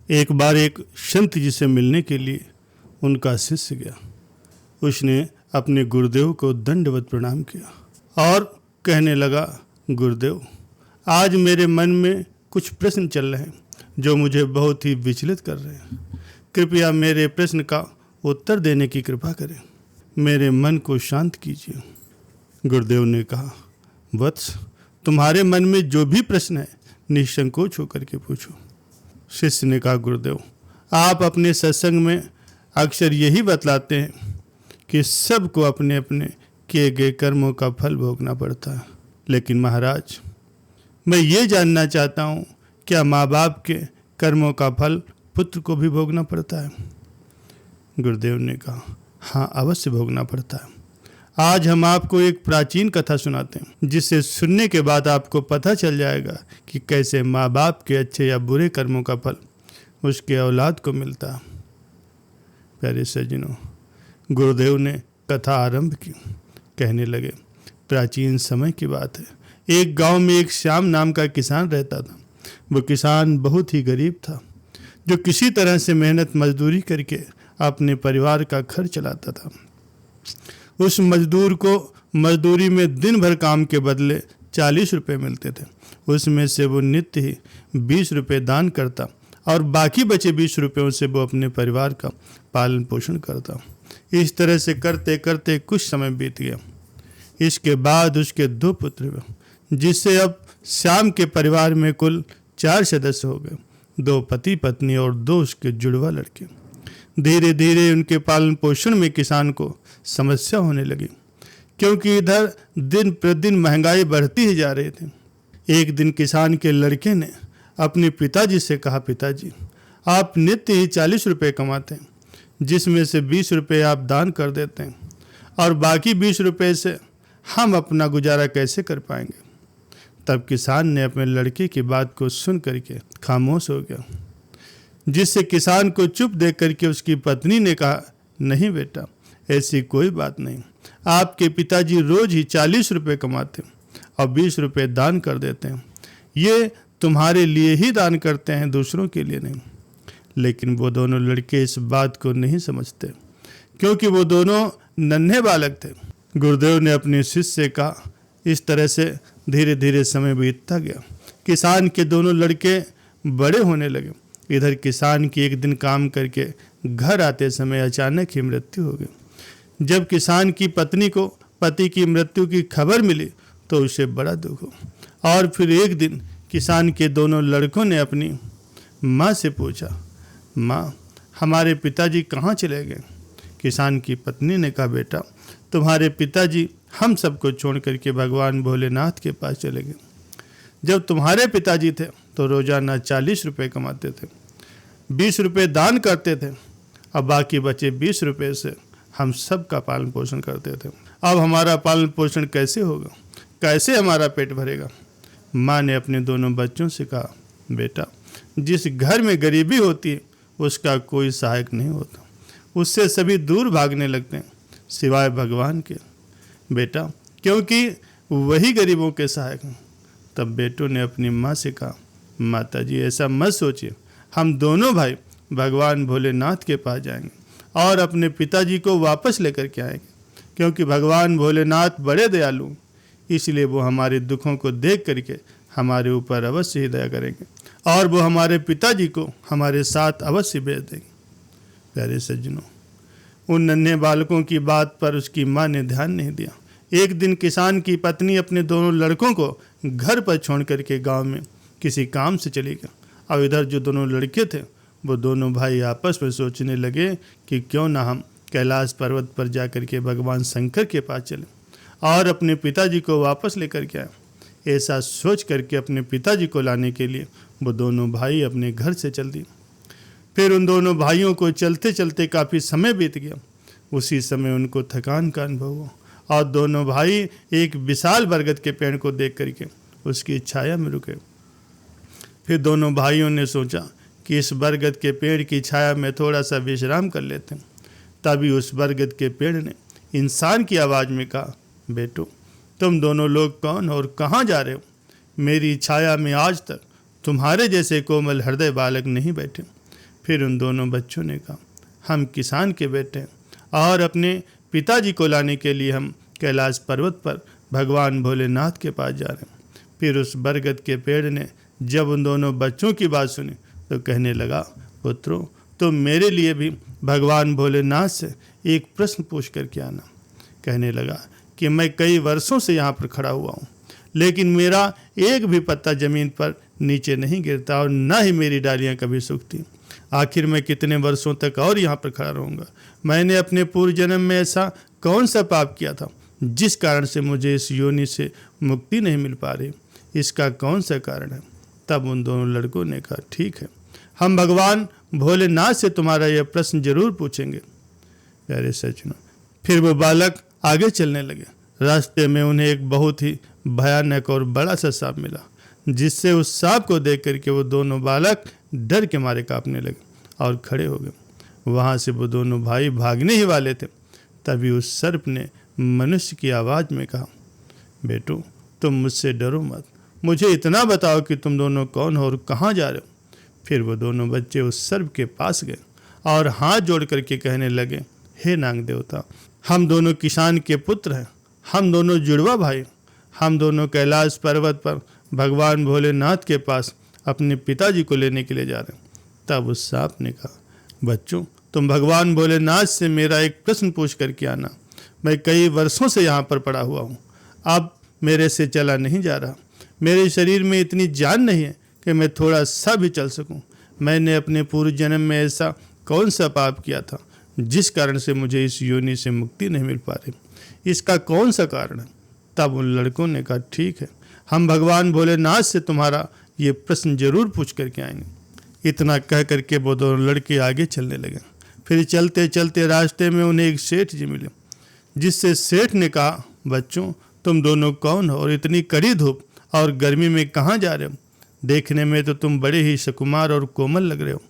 एक बार एक संत जी से मिलने के लिए उनका शिष्य गया। उसने अपने गुरुदेव को दंडवत प्रणाम किया और कहने लगा, गुरुदेव, आज मेरे मन में कुछ प्रश्न चल रहे हैं जो मुझे बहुत ही विचलित कर रहे हैं। कृपया मेरे प्रश्न का उत्तर देने की कृपा करें, मेरे मन को शांत कीजिए। गुरुदेव ने कहा, वत्स, तुम्हारे मन में जो भी प्रश्न है निसंकोच होकर के पूछो। शिष्य ने कहा, गुरुदेव, आप अपने सत्संग में अक्सर यही बतलाते हैं कि सबको अपने अपने किए गए कर्मों का फल भोगना पड़ता है, लेकिन महाराज, मैं ये जानना चाहता हूँ, क्या माँ बाप के कर्मों का फल पुत्र को भी भोगना पड़ता है? गुरुदेव ने कहा, हाँ, अवश्य भोगना पड़ता है। आज हम आपको एक प्राचीन कथा सुनाते हैं, जिसे सुनने के बाद आपको पता चल जाएगा कि कैसे माँ बाप के अच्छे या बुरे कर्मों का फल उसके औलाद को मिलता है। प्यारे सज्जनों, गुरुदेव ने कथा आरंभ की। कहने लगे, प्राचीन समय की बात है। एक गांव में एक श्याम नाम का किसान रहता था। वो किसान बहुत ही गरीब था, जो किसी तरह से मेहनत मजदूरी करके अपने परिवार का खर्च चलाता था। उस मजदूर को मजदूरी में दिन भर काम के बदले 40 रुपये मिलते थे। उसमें से वो नित्य ही 20 रुपये दान करता और बाकी बचे 20 रुपयों से वो अपने परिवार का पालन पोषण करता। इस तरह से करते करते कुछ समय बीत गया। इसके बाद उसके 2 पुत्र हुए, जिससे अब श्याम के परिवार में कुल 4 सदस्य हो गए, 2 पति पत्नी और 2 उसके जुड़वा लड़के। धीरे धीरे उनके पालन पोषण में किसान को समस्या होने लगी, क्योंकि इधर दिन प्रतिदिन महंगाई बढ़ती ही जा रही थी। एक दिन किसान के लड़के ने अपने पिताजी से कहा, पिताजी, आप नित्य ही 40 रुपये कमाते हैं, जिसमें से 20 रुपये आप दान कर देते हैं, और बाकी 20 रुपये से हम अपना गुजारा कैसे कर पाएंगे? तब किसान ने अपने लड़के की बात को सुन करके खामोश हो गया, जिससे किसान को चुप देख करके उसकी पत्नी ने कहा, नहीं बेटा, ऐसी कोई बात नहीं। आपके पिताजी रोज ही 40 रुपये कमाते और 20 रुपये दान कर देते हैं। ये तुम्हारे लिए ही दान करते हैं, दूसरों के लिए नहीं। लेकिन वो दोनों लड़के इस बात को नहीं समझते, क्योंकि वो दोनों नन्हे बालक थे। गुरुदेव ने अपने शिष्य से कहा। इस तरह से धीरे धीरे समय बीतता गया। किसान के दोनों लड़के बड़े होने लगे। इधर किसान की एक दिन काम करके घर आते समय अचानक ही मृत्यु हो गई। जब किसान की पत्नी को पति की मृत्यु की खबर मिली तो उसे बड़ा दुख हुआ। और फिर एक दिन किसान के दोनों लड़कों ने अपनी माँ से पूछा, माँ, हमारे पिताजी कहाँ चले गए? किसान की पत्नी ने कहा, बेटा, तुम्हारे पिताजी हम सबको छोड़ करके भगवान भोलेनाथ के पास चले गए। जब तुम्हारे पिताजी थे तो रोजाना 40 रुपये कमाते थे, 20 रुपये दान करते थे, अब बाकी बचे 20 रुपये से हम सब का पालन पोषण करते थे। अब हमारा पालन पोषण कैसे होगा? कैसे हमारा पेट भरेगा? माँ ने अपने दोनों बच्चों से कहा, बेटा, जिस घर में गरीबी होती है उसका कोई सहायक नहीं होता, उससे सभी दूर भागने लगते हैं सिवाय भगवान के, बेटा, क्योंकि वही गरीबों के सहायक हैं। तब बेटों ने अपनी माँ से कहा, माताजी, ऐसा मत सोचिए, हम दोनों भाई भगवान भोलेनाथ के पास जाएंगे और अपने पिताजी को वापस लेकर के आएंगे, क्योंकि भगवान भोलेनाथ बड़े दयालु, इसलिए वो हमारे दुखों को देख करके हमारे ऊपर अवश्य ही दया करेंगे और वो हमारे पिताजी को हमारे साथ अवश्य भेज देंगे। प्यारे सज्जनों, उन नन्हे बालकों की बात पर उसकी माँ ने ध्यान नहीं दिया। एक दिन किसान की पत्नी अपने दोनों लड़कों को घर पर छोड़ करके गांव में किसी काम से चली गई। और इधर जो दोनों लड़के थे वो दोनों भाई आपस में सोचने लगे कि क्यों ना हम कैलाश पर्वत पर जा कर के भगवान शंकर के पास चले और अपने पिताजी को वापस लेकर के आए। ऐसा सोच करके अपने पिताजी को लाने के लिए वो दोनों भाई अपने घर से चल दिए। फिर उन दोनों भाइयों को चलते चलते काफ़ी समय बीत गया। उसी समय उनको थकान का अनुभव हुआ और दोनों भाई एक विशाल बरगद के पेड़ को देख करके उसकी छाया में रुके। फिर दोनों भाइयों ने सोचा कि इस बरगद के पेड़ की छाया में थोड़ा सा विश्राम कर लेते हैं। तभी उस बरगद के पेड़ ने इंसान की आवाज़ में कहा, बेटो, तुम दोनों लोग कौन और कहाँ जा रहे हो? मेरी छाया में आज तक तुम्हारे जैसे कोमल हृदय बालक नहीं बैठे। फिर उन दोनों बच्चों ने कहा, हम किसान के बेटे हैं और अपने पिताजी को लाने के लिए हम कैलाश पर्वत पर भगवान भोलेनाथ के पास जा रहे हैं। फिर उस बरगद के पेड़ ने जब उन दोनों बच्चों की बात सुनी तो कहने लगा, पुत्रों, तुम मेरे लिए भी भगवान भोलेनाथ से एक प्रश्न पूछ करके आना। कहने लगा कि मैं कई वर्षों से यहाँ पर खड़ा हुआ हूँ, लेकिन मेरा एक भी पत्ता ज़मीन पर नीचे नहीं गिरता और न ही मेरी डालियाँ कभी सूखती। आखिर मैं कितने वर्षों तक और यहाँ पर खड़ा रहूँगा? मैंने अपने पूर्व जन्म में ऐसा कौन सा पाप किया था जिस कारण से मुझे इस योनि से मुक्ति नहीं मिल पा रही? इसका कौन सा कारण है? तब उन दोनों लड़कों ने कहा, ठीक है, हम भगवान भोलेनाथ से तुम्हारा यह प्रश्न जरूर पूछेंगे। प्यारे सज्जनों, फिर वो बालक आगे चलने लगे। रास्ते में उन्हें एक बहुत ही भयानक और बड़ा सा सांप मिला, जिससे उस सांप को देख करके वो दोनों बालक डर के मारे कांपने लगे और खड़े हो गए। वहाँ से वो दोनों भाई भागने ही वाले थे, तभी उस सर्प ने मनुष्य की आवाज़ में कहा, बेटो, तुम मुझसे डरो मत, मुझे इतना बताओ कि तुम दोनों कौन हो और कहाँ जा रहे हो। फिर वो दोनों बच्चे उस सर्प के पास गए और हाथ जोड़ करके कहने लगे, हे नाग देवता, हम दोनों किसान के पुत्र हैं, हम दोनों जुड़वा भाई, हम दोनों कैलाश पर्वत पर भगवान भोलेनाथ के पास अपने पिताजी को लेने के लिए जा रहे हैं। तब उस सांप ने कहा, बच्चों, तुम भगवान भोलेनाथ से मेरा एक प्रश्न पूछ करके आना। मैं कई वर्षों से यहाँ पर पड़ा हुआ हूँ, अब मेरे से चला नहीं जा रहा। मेरे शरीर में इतनी जान नहीं है कि मैं थोड़ा सा भी चल सकूं। मैंने अपने पूर्व जन्म में ऐसा कौन सा पाप किया था जिस कारण से मुझे इस योनि से मुक्ति नहीं मिल पा रही? इसका कौन सा कारण है? तब उन लड़कों ने कहा, ठीक है, हम भगवान भोलेनाथ से तुम्हारा ये प्रश्न जरूर पूछ करके आएंगे। इतना कह करके वो दोनों लड़के आगे चलने लगे। फिर चलते चलते रास्ते में उन्हें एक सेठ जी मिले, जिससे सेठ ने कहा, बच्चों, तुम दोनों कौन हो और इतनी कड़ी धूप और गर्मी में कहाँ जा रहे हो? देखने में तो तुम बड़े ही सुकुमार और कोमल लग रहे हो।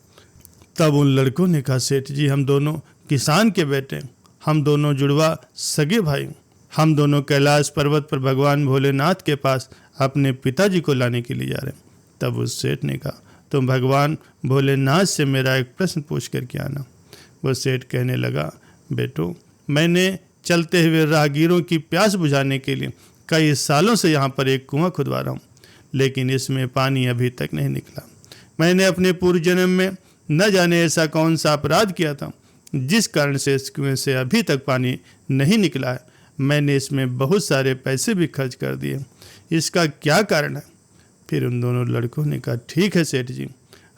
तब उन लड़कों ने कहा, सेठ जी, हम दोनों किसान के बेटे हैं, हम दोनों जुड़वा सगे भाई, हम दोनों कैलाश पर्वत पर भगवान भोलेनाथ के पास अपने पिताजी को लाने के लिए जा रहे हैं। तब उस सेठ ने कहा, तुम भगवान भोलेनाथ से मेरा एक प्रश्न पूछ करके आना। वो सेठ कहने लगा, बेटो, मैंने चलते हुए राहगीरों की प्यास बुझाने के लिए कई सालों से यहाँ पर एक कुआं खुदवा रहा हूँ, लेकिन इसमें पानी अभी तक नहीं निकला। मैंने अपने पूर्व जन्म में न जाने ऐसा कौन सा अपराध किया था जिस कारण से इस कुएं से अभी तक पानी नहीं निकला है। मैंने इसमें बहुत सारे पैसे भी खर्च कर दिए, इसका क्या कारण है? फिर उन दोनों लड़कों ने कहा, ठीक है सेठ जी,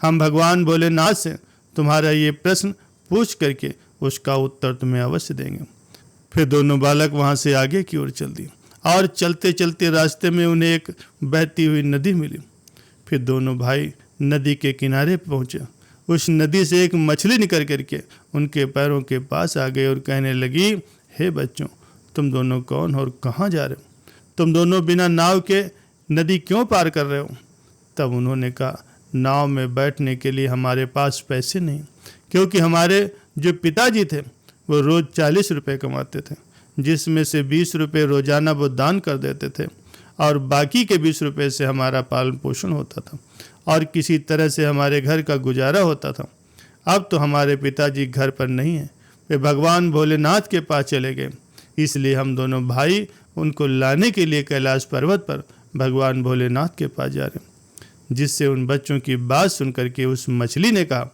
हम भगवान भोलेनाथ से तुम्हारा ये प्रश्न पूछ करके उसका उत्तर तुम्हें अवश्य देंगे। फिर दोनों बालक वहाँ से आगे की ओर चल दिए और चलते चलते रास्ते में उन्हें एक बहती हुई नदी मिली। फिर दोनों भाई नदी के किनारे पहुँचे। उस नदी से एक मछली निकल करके उनके पैरों के पास आ गई और कहने लगी, हे बच्चों, तुम दोनों कौन हो और कहाँ जा रहे हो? तुम दोनों बिना नाव के नदी क्यों पार कर रहे हो? तब उन्होंने कहा, नाव में बैठने के लिए हमारे पास पैसे नहीं, क्योंकि हमारे जो पिताजी थे वो रोज़ 40 रुपये कमाते थे, जिसमें से 20 रुपये रोज़ाना वो दान कर देते थे और बाकी के 20 रुपये से हमारा पालन पोषण होता था और किसी तरह से हमारे घर का गुजारा होता था। अब तो हमारे पिताजी घर पर नहीं हैं, वे भगवान भोलेनाथ के पास चले गए, इसलिए हम दोनों भाई उनको लाने के लिए कैलाश पर्वत पर भगवान भोलेनाथ के पास जा रहे हैं। जिससे उन बच्चों की बात सुन करके उस मछली ने कहा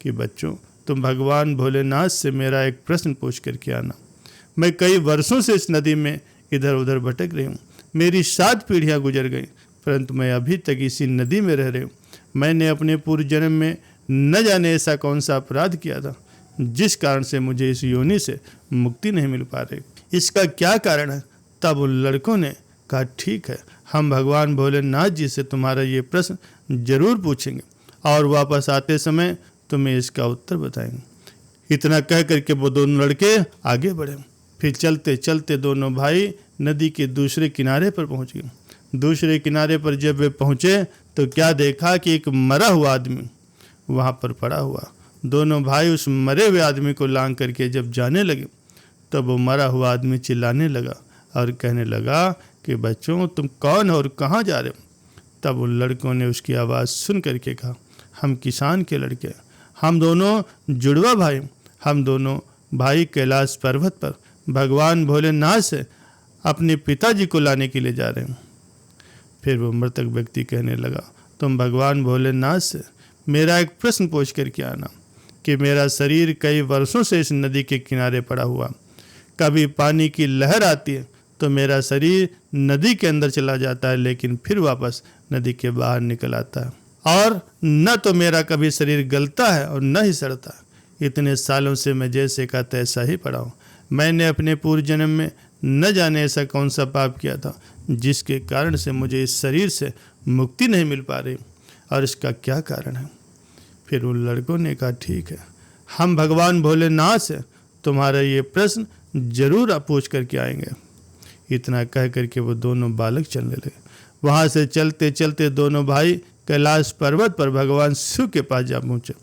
कि बच्चों, तुम भगवान भोलेनाथ से मेरा एक प्रश्न पूछ करके आना। मैं कई वर्षों से इस नदी में इधर उधर भटक रही हूँ, मेरी 7 पीढ़ियाँ गुजर गई, परंतु मैं अभी तक इसी नदी में रह रही हूँ। मैंने अपने पूर्व जन्म में न जाने ऐसा कौन सा अपराध किया था जिस कारण से मुझे इस योनि से मुक्ति नहीं मिल पा रही, इसका क्या कारण है? तब उन लड़कों ने कहा, ठीक है, हम भगवान भोलेनाथ जी से तुम्हारा ये प्रश्न जरूर पूछेंगे और वापस आते समय तुम्हें इसका उत्तर बताएंगे। इतना कह करके वो दोनों लड़के आगे बढ़े। फिर चलते चलते दोनों भाई नदी के दूसरे किनारे पर पहुंच गए। दूसरे किनारे पर जब वे पहुंचे तो क्या देखा कि एक मरा हुआ आदमी वहां पर पड़ा हुआ। दोनों भाई उस मरे हुए आदमी को लांग करके जब जाने लगे तब वो मरा हुआ आदमी चिल्लाने लगा और कहने लगा कि बच्चों, तुम कौन हो और कहाँ जा रहे हो? तब उन लड़कों ने उसकी आवाज़ सुन करके कहा, हम किसान के लड़के, हम दोनों जुड़वा भाई, हम दोनों भाई कैलाश पर्वत पर भगवान भोलेनाथ से अपने पिताजी को लाने के लिए जा रहे हैं। फिर वो मृतक व्यक्ति कहने लगा, तुम भगवान भोलेनाथ से मेरा एक प्रश्न पूछ कर के आना कि मेरा शरीर कई वर्षों से इस नदी के किनारे पड़ा हुआ, कभी पानी की लहर आती है तो मेरा शरीर नदी के अंदर चला जाता है, लेकिन फिर वापस नदी के बाहर निकल आता है, और न तो मेरा कभी शरीर गलता है और न ही सड़ता है। इतने सालों से मैं जैसे का तैसा ही पड़ा हूँ। मैंने अपने पूर्व जन्म में न जाने ऐसा कौन सा पाप किया था जिसके कारण से मुझे इस शरीर से मुक्ति नहीं मिल पा रही, और इसका क्या कारण है। फिर उन लड़कों ने कहा, ठीक है, हम भगवान भोलेनाथ से तुम्हारा ये प्रश्न जरूर पूछ करके आएंगे। इतना कह करके वो दोनों बालक चलने लगे। वहाँ से चलते चलते दोनों भाई कैलाश पर्वत पर भगवान शिव के पास जा पहुँचे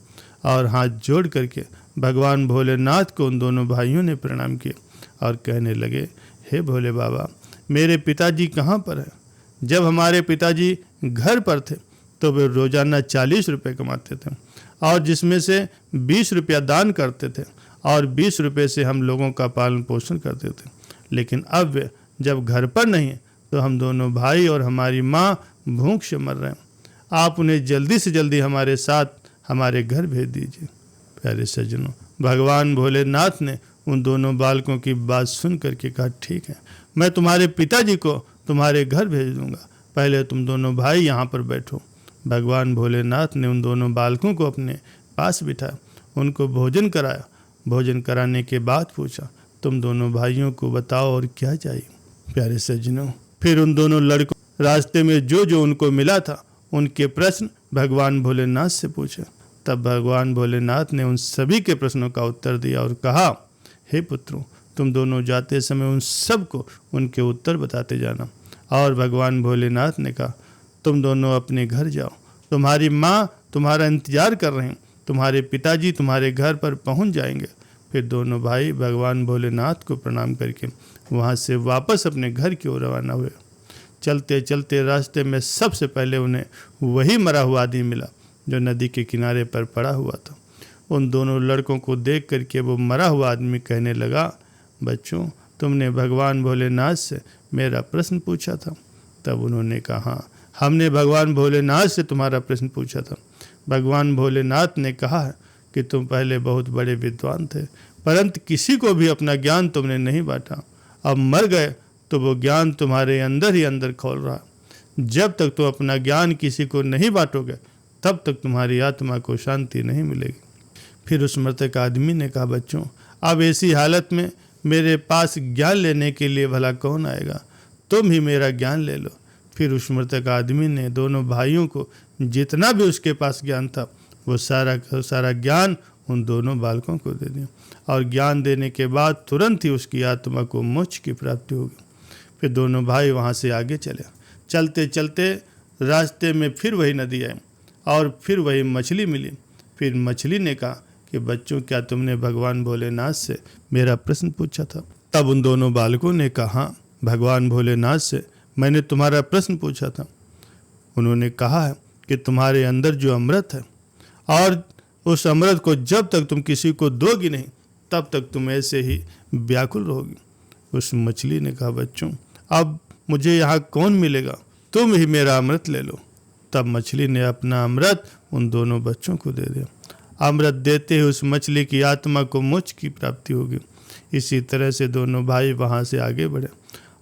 और हाथ जोड़ करके भगवान भोलेनाथ को उन दोनों भाइयों ने प्रणाम किया और कहने लगे, हे भोले बाबा, मेरे पिताजी कहाँ पर हैं? जब हमारे पिताजी घर पर थे तो वे रोज़ाना 40 रुपये कमाते थे, और जिसमें से 20 रुपया दान करते थे और 20 रुपये से हम लोगों का पालन पोषण करते थे। लेकिन अब वे जब घर पर नहीं हैं तो हम दोनों भाई और हमारी माँ भूख से मर रहे हैं। आप उन्हें जल्दी से जल्दी हमारे साथ हमारे घर भेज दीजिए। प्यारे सज्जनों, भगवान भोलेनाथ ने उन दोनों बालकों की बात सुन करके कहा, ठीक है, मैं तुम्हारे पिताजी को तुम्हारे घर भेज दूंगा, पहले तुम दोनों भाई यहाँ पर बैठो। भगवान भोलेनाथ ने उन दोनों बालकों को अपने पास बिठाया, उनको भोजन कराया। भोजन कराने के बाद पूछा, तुम दोनों भाइयों को बताओ और क्या चाहिए। प्यारे सज्जनों, फिर उन दोनों लड़कों रास्ते में जो जो उनको मिला था उनके प्रश्न भगवान भोलेनाथ से पूछे। तब भगवान भोलेनाथ ने उन सभी के प्रश्नों का उत्तर दिया और कहा, हे पुत्रों, तुम दोनों जाते समय उन सब को उनके उत्तर बताते जाना। और भगवान भोलेनाथ ने कहा, तुम दोनों अपने घर जाओ, तुम्हारी माँ तुम्हारा इंतजार कर रहे हैं, तुम्हारे पिताजी तुम्हारे घर पर पहुँच जाएंगे। फिर दोनों भाई भगवान भोलेनाथ को प्रणाम करके वहाँ से वापस अपने घर की ओर रवाना हुए। चलते चलते रास्ते में सबसे पहले उन्हें वही मरा हुआ आदमी मिला जो नदी के किनारे पर पड़ा हुआ था। उन दोनों लड़कों को देख करके वो मरा हुआ आदमी कहने लगा, बच्चों, तुमने भगवान भोलेनाथ से मेरा प्रश्न पूछा था। तब उन्होंने कहा, हाँ, हमने भगवान भोलेनाथ से तुम्हारा प्रश्न पूछा था। भगवान भोलेनाथ ने कहा है कि तुम पहले बहुत बड़े विद्वान थे, परंतु किसी को भी अपना ज्ञान तुमने नहीं बांटा। अब मर गए तो वो ज्ञान तुम्हारे अंदर ही अंदर खोल रहा। जब तक तुम अपना ज्ञान किसी को नहीं बांटोगे तब तक तुम्हारी आत्मा को शांति नहीं मिलेगी। फिर उस मृतक आदमी ने कहा, बच्चों, अब ऐसी हालत में मेरे पास ज्ञान लेने के लिए भला कौन आएगा? तुम ही मेरा ज्ञान ले लो। फिर उस मृतक आदमी ने दोनों भाइयों को जितना भी उसके पास ज्ञान था वो सारा ज्ञान उन दोनों बालकों को दे दिया, और ज्ञान देने के बाद तुरंत ही उसकी आत्मा को मोक्ष की प्राप्ति होगी। फिर दोनों भाई वहाँ से आगे चले। चलते चलते रास्ते में फिर वही नदी आई और फिर वही मछली मिली। फिर मछली ने कहा कि बच्चों, क्या तुमने भगवान भोलेनाथ से मेरा प्रश्न पूछा था? तब उन दोनों बालकों ने कहा, हाँ, भगवान भोलेनाथ से मैंने तुम्हारा प्रश्न पूछा था। उन्होंने कहा है कि तुम्हारे अंदर जो अमृत है, और उस अमृत को जब तक तुम किसी को दोगी नहीं तब तक तुम ऐसे ही व्याकुल रहोगी। उस मछली ने कहा, बच्चों, अब मुझे यहाँ कौन मिलेगा? तुम ही मेरा अमृत ले लो। तब मछली ने अपना अमृत उन दोनों बच्चों को दे दिया। अमृत देते ही उस मछली की आत्मा को मोक्ष की प्राप्ति होगी। इसी तरह से दोनों भाई वहाँ से आगे बढ़े,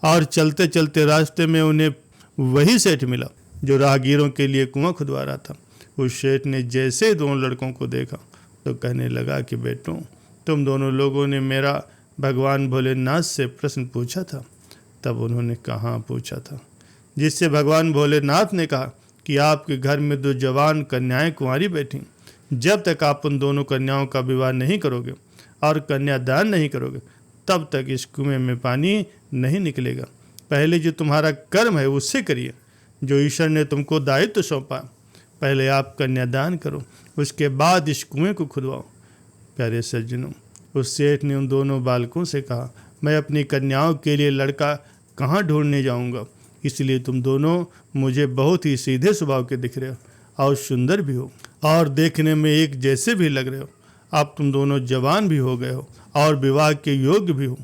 और चलते चलते रास्ते में उन्हें वही सेठ मिला जो राहगीरों के लिए कुआं खुदवा रहा था। उस सेठ ने जैसे दोनों लड़कों को देखा तो कहने लगा कि बेटों, तुम दोनों लोगों ने मेरा भगवान भोलेनाथ से प्रश्न पूछा था। तब उन्होंने कहा, पूछा था, जिससे भगवान भोलेनाथ ने कहा कि आपके घर में 2 जवान कन्याएं कुंवारी बैठी, जब तक आप उन दोनों कन्याओं का विवाह नहीं करोगे और कन्यादान नहीं करोगे तब तक इस कुएं में पानी नहीं निकलेगा। पहले जो तुम्हारा कर्म है उससे करिए, जो ईश्वर ने तुमको दायित्व सौंपा। पहले आप कन्यादान करो, उसके बाद इस कुएं को खुदवाओ। प्यारे सज्जनों, उस सेठ ने उन दोनों बालकों से कहा, मैं अपनी कन्याओं के लिए लड़का कहाँ ढूंढने जाऊँगा, इसलिए तुम दोनों मुझे बहुत ही सीधे स्वभाव के दिख रहे हो और सुंदर भी हो। और देखने में एक जैसे भी लग रहे हो, अब तुम दोनों जवान भी हो गए हो और विवाह के योग्य भी हो,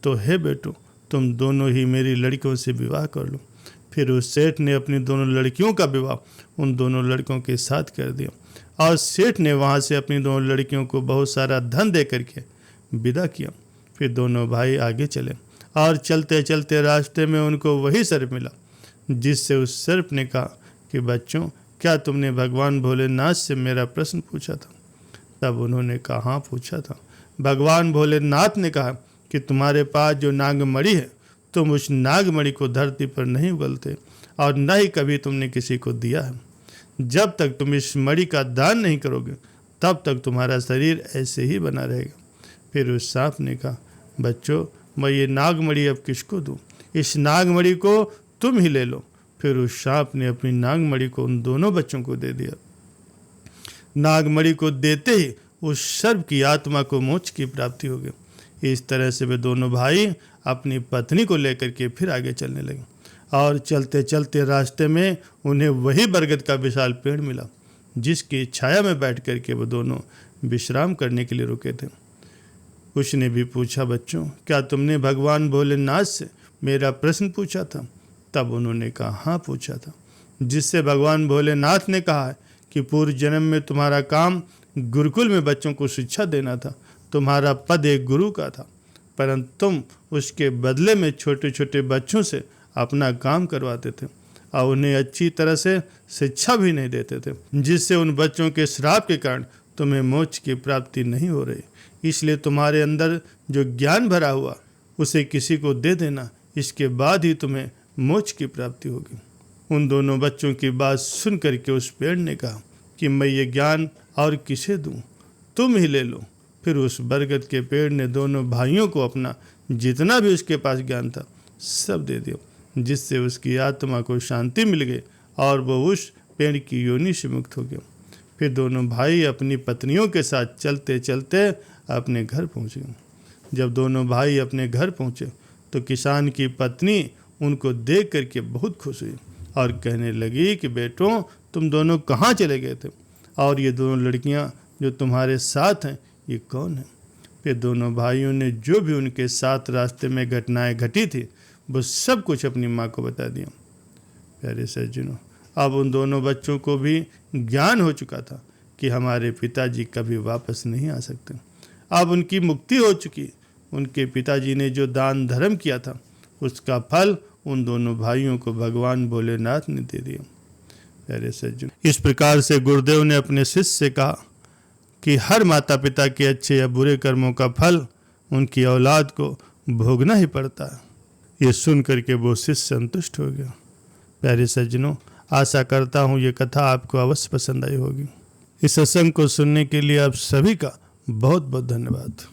तो हे बेटो तुम दोनों ही मेरी लड़कियों से विवाह कर लो। फिर उस सेठ ने अपनी दोनों लड़कियों का विवाह उन दोनों लड़कों के साथ कर दिया और सेठ ने वहाँ से अपनी दोनों लड़कियों को बहुत सारा धन दे करके विदा किया। फिर दोनों भाई आगे चले और चलते चलते रास्ते में उनको वही सर्प मिला, जिससे उस सर्प ने कहा कि बच्चों, क्या तुमने भगवान भोलेनाथ से मेरा प्रश्न पूछा था? तब उन्होंने कहा, हाँ पूछा था। भगवान भोलेनाथ ने कहा कि तुम्हारे पास जो नागमणि है, तुम उस नागमणि को धरती पर नहीं उगलते और न ही कभी तुमने किसी को दिया है। जब तक तुम इस मणि का दान नहीं करोगे तब तक तुम्हारा शरीर ऐसे ही बना रहेगा। फिर उस सांप ने कहा, बच्चों, मैं ये नागमणि अब किसको दूँ? इस नागमणि को तुम ही ले लो। फिर उस सांप ने अपनी नागमणि को उन दोनों बच्चों को दे दिया। नागमणि को देते ही उस सर्प की आत्मा को मोक्ष की प्राप्ति हो गई। इस तरह से वे दोनों भाई अपनी पत्नी को लेकर के फिर आगे चलने लगे और चलते चलते रास्ते में उन्हें वही बरगद का विशाल पेड़ मिला, जिसकी छाया में बैठ कर के वो दोनों विश्राम करने के लिए रुके थे। उसने भी पूछा, बच्चों, क्या तुमने भगवान भोलेनाथ से मेरा प्रश्न पूछा था? तब उन्होंने कहा, हाँ पूछा था। जिससे भगवान भोलेनाथ ने कहा कि पूर्व जन्म में तुम्हारा काम गुरुकुल में बच्चों को शिक्षा देना था, तुम्हारा पद एक गुरु का था, परंतु तुम उसके बदले में छोटे छोटे बच्चों से अपना काम करवाते थे और उन्हें अच्छी तरह से शिक्षा भी नहीं देते थे, जिससे उन बच्चों के श्राप के कारण तुम्हें मोक्ष की प्राप्ति नहीं हो रही। इसलिए तुम्हारे अंदर जो ज्ञान भरा हुआ उसे किसी को दे देना, इसके बाद ही तुम्हें मोक्ष की प्राप्ति होगी। उन दोनों बच्चों की बात सुन करके उस पेड़ ने कहा कि मैं ये ज्ञान और किसे दूं, तुम ही ले लो। फिर उस बरगद के पेड़ ने दोनों भाइयों को अपना जितना भी उसके पास ज्ञान था सब दे दिया, जिससे उसकी आत्मा को शांति मिल गई और वो उस पेड़ की योनि से मुक्त हो गया। फिर दोनों भाई अपनी पत्नियों के साथ चलते चलते अपने घर पहुँचे। जब दोनों भाई अपने घर पहुँचे तो किसान की पत्नी उनको देख करके बहुत खुश हुई और कहने लगी कि बेटों, तुम दोनों कहाँ चले गए थे और ये दोनों लड़कियाँ जो तुम्हारे साथ हैं ये कौन है? फिर दोनों भाइयों ने जो भी उनके साथ रास्ते में घटनाएं घटी थी वो सब कुछ अपनी माँ को बता दिया। प्यारे सज्जनों, अब उन दोनों बच्चों को भी ज्ञान हो चुका था कि हमारे पिताजी कभी वापस नहीं आ सकते। अब उनकी मुक्ति हो चुकी। उनके पिताजी ने जो दान धर्म किया था उसका फल उन दोनों भाइयों को भगवान भोलेनाथ ने दे दिया। प्यारे सज्जन, इस प्रकार से गुरुदेव ने अपने शिष्य से कहा कि हर माता पिता के अच्छे या बुरे कर्मों का फल उनकी औलाद को भोगना ही पड़ता है। ये सुन करके वो शिष्य संतुष्ट हो गया। प्यारे सज्जनों, आशा करता हूँ ये कथा आपको अवश्य पसंद आई होगी। इस सत्संग को सुनने के लिए आप सभी का बहुत बहुत धन्यवाद।